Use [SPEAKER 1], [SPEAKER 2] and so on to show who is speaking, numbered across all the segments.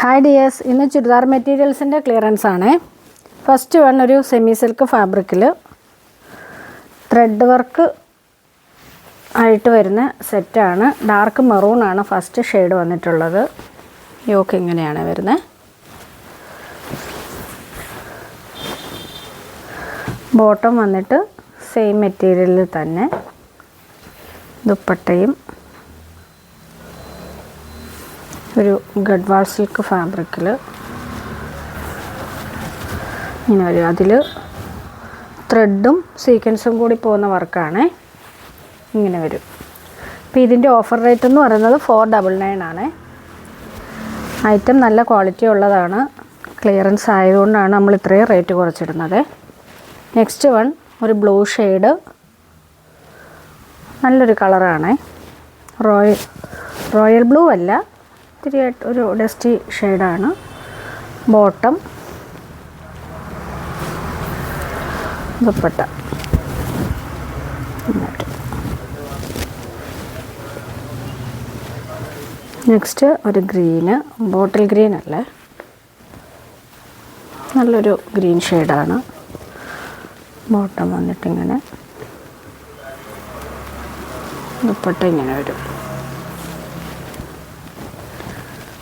[SPEAKER 1] Hi dears, ഇന്ന് churidar മെറ്റീരിയൽസിൻ്റെ clearance ആണ്. First one ഒരു സെമി സിൽക്ക് ഫാബ്രിക്കിൽ ത്രെഡ് വർക്ക് ആയിട്ട് വരുന്ന സെറ്റാണ്. ഡാർക്ക് മെറൂൺ ആണ് ഫസ്റ്റ് ഷെയ്ഡ് വന്നിട്ടുള്ളത്. യോക്ക് ഇങ്ങനെയാണ് വരുന്നത്. ബോട്ടം വന്നിട്ട് സെയിം മെറ്റീരിയലിൽ തന്നെ ദുപ്പട്ടയും ഒരു ഗഡ്വാൾ സിൽക്ക് ഫാബ്രിക്കിൽ ഇങ്ങനെ വരും. അതിൽ ത്രെഡും സീക്വൻസും കൂടി പോകുന്ന വർക്കാണ്. ഇങ്ങനെ വരും. അപ്പോൾ ഇതിൻ്റെ ഓഫർ റേറ്റ് എന്ന് പറയുന്നത് 499 ആണ്. ഐറ്റം നല്ല ക്വാളിറ്റി ഉള്ളതാണ്. ക്ലിയറൻസ് ആയതുകൊണ്ടാണ് നമ്മൾ ഇത്രയും റേറ്റ് കുറച്ചിടുന്നത്. നെക്സ്റ്റ് വൺ ഒരു ബ്ലൂ ഷെയ്ഡ്, നല്ലൊരു കളറാണ്. റോയൽ ബ്ലൂ അല്ല, ഇത്തിരി ഒരു ഡസ്റ്റി ഷെയ്ഡാണ്. ബോട്ടം, ദുപ്പട്ട. നെക്സ്റ്റ് ഒരു ഗ്രീന്, ബോട്ടിൽ ഗ്രീൻ അല്ലേ, നല്ലൊരു ഗ്രീൻ ഷെയ്ഡാണ്. ബോട്ടം വന്നിട്ടിങ്ങനെ, ദുപ്പട്ട ഇങ്ങനെ വരും.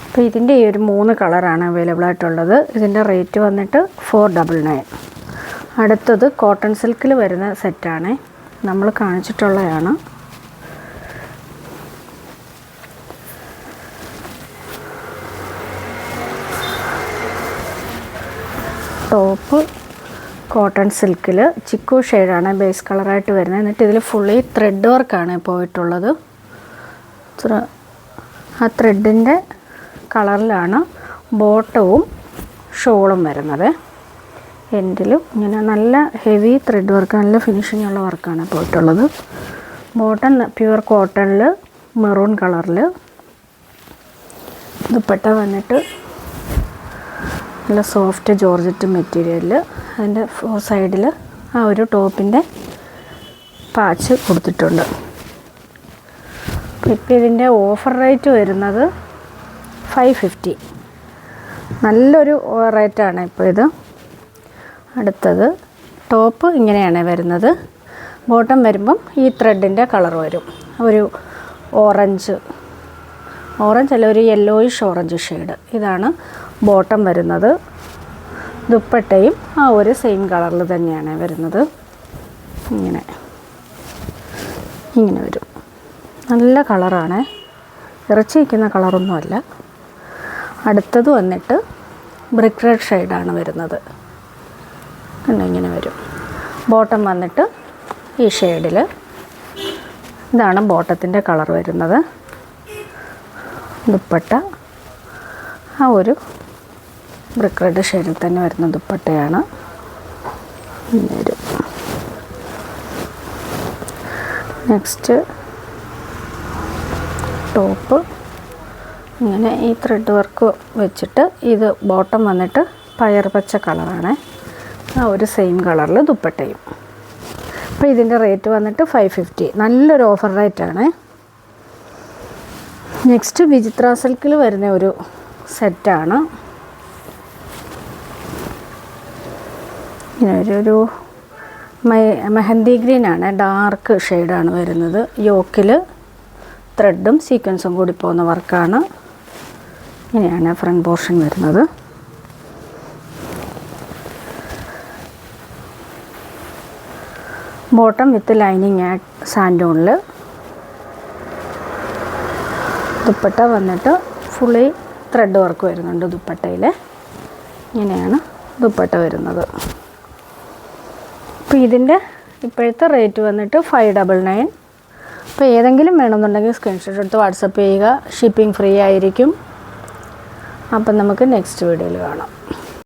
[SPEAKER 1] അപ്പോൾ ഇതിൻ്റെ ഈ ഒരു 3 കളറാണ് അവൈലബിൾ ആയിട്ടുള്ളത്. ഇതിൻ്റെ റേറ്റ് വന്നിട്ട് 499. അടുത്തത് കോട്ടൺ സിൽക്കിൽ വരുന്ന സെറ്റാണ്. നമ്മൾ കാണിച്ചിട്ടുള്ളതാണ്. ടോപ്പ് കോട്ടൺ സിൽക്കിൽ ചിക്കു ഷെയ്ഡാണ് ബേസ് കളറായിട്ട് വരുന്നത്. എന്നിട്ട് ഇതിൽ ഫുള്ളി ത്രെഡ് വർക്കാണ് പോയിട്ടുള്ളത്. ആ ത്രെഡിൻ്റെ കളറിലാണ് ബോട്ടവും ഷോളും വരുന്നത്. എൻഡിലും ഇങ്ങനെ നല്ല ഹെവി ത്രെഡ് വർക്ക്, നല്ല ഫിനിഷിംഗ് ഉള്ള വർക്കാണ് പോയിട്ടുള്ളത്. ബോട്ടം പ്യുവർ കോട്ടണിൽ മെറൂൺ കളറിൽ. ദുപ്പട്ട വന്നിട്ട് നല്ല സോഫ്റ്റ് ജോർജറ്റ് മെറ്റീരിയലിൽ. അതിൻ്റെ 4 സൈഡിൽ ആ ഒരു ടോപ്പിൻ്റെ പാച്ച് കൊടുത്തിട്ടുണ്ട്. ഇപ്പോൾ ഇതിൻ്റെ ഓഫർ റേറ്റ് വരുന്നത് 550. നല്ലൊരു റേറ്റാണ് ഇപ്പോൾ ഇത്. അടുത്തത് ടോപ്പ് ഇങ്ങനെയാണ് വരുന്നത്. ബോട്ടം വരുമ്പം ഈ ത്രെഡിൻ്റെ കളർ വരും. ഒരു ഓറഞ്ച് അല്ല, ഒരു യെല്ലോയിഷ് ഓറഞ്ച് ഷെയ്ഡ്. ഇതാണ് ബോട്ടം വരുന്നത്. ദുപ്പട്ടയും ആ ഒരു സെയിം കളറിൽ തന്നെയാണ് വരുന്നത്. ഇങ്ങനെ വരും. നല്ല കളറാണ്, ഇറച്ചി വയ്ക്കുന്ന കളറൊന്നുമല്ല. അടുത്തത് വന്നിട്ട് ബ്രിക്ക് റെഡ് ഷെയ്ഡാണ് വരുന്നത്. ഇങ്ങനെ വരും. ബോട്ടം വന്നിട്ട് ഈ ഷെയ്ഡിൽ. ഇതാണ് ബോട്ടത്തിൻ്റെ കളർ വരുന്നത്. ദുപ്പട്ട ആ ഒരു ബ്രിക്ക് റെഡ് ഷെയ്ഡിൽ തന്നെ വരുന്ന ദുപ്പട്ടയാണ്. ഇങ്ങനെ വരും. നെക്സ്റ്റ് ടോപ്പ് ഇങ്ങനെ ഈ ത്രെഡ് വർക്ക് വെച്ചിട്ട്, ഇത് ബോട്ടം വന്നിട്ട് പയർ പച്ച കളറാണ്. ആ ഒരു സെയിം കളറിൽ ദുപ്പട്ടയും. അപ്പോൾ ഇതിൻ്റെ റേറ്റ് വന്നിട്ട് 550. നല്ലൊരു ഓഫർ റേറ്റാണ്. നെക്സ്റ്റ് വിചിത്ര സിൽക്കിൽ വരുന്ന ഒരു സെറ്റാണ്. ഇങ്ങനെ ഒരു മെഹന്തി ഗ്രീനാണ്, ഡാർക്ക് ഷെയ്ഡാണ് വരുന്നത്. യോക്കിൽ ത്രെഡും സീക്വൻസും കൂടി പോകുന്ന വർക്കാണ്. ഇങ്ങനെയാണ് ഫ്രണ്ട് പോർഷൻ വരുന്നത്. ബോട്ടം വിത്ത് ലൈനിങ് സാൻഡൂണിൽ. ദുപ്പട്ട വന്നിട്ട് ഫുള്ളി ത്രെഡ് വർക്ക് വരുന്നുണ്ട് ദുപ്പട്ടയിൽ. ഇങ്ങനെയാണ് ദുപ്പട്ട വരുന്നത്. അപ്പോൾ ഇതിൻ്റെ ഇപ്പോഴത്തെ റേറ്റ് വന്നിട്ട് 599. അപ്പോൾ ഏതെങ്കിലും വേണമെന്നുണ്ടെങ്കിൽ സ്ക്രീൻഷോട്ട് എടുത്ത് വാട്സപ്പ് ചെയ്യുക. ഷിപ്പിംഗ് ഫ്രീ ആയിരിക്കും. അപ്പം നമുക്ക് നെക്സ്റ്റ് വീഡിയോയിൽ കാണാം.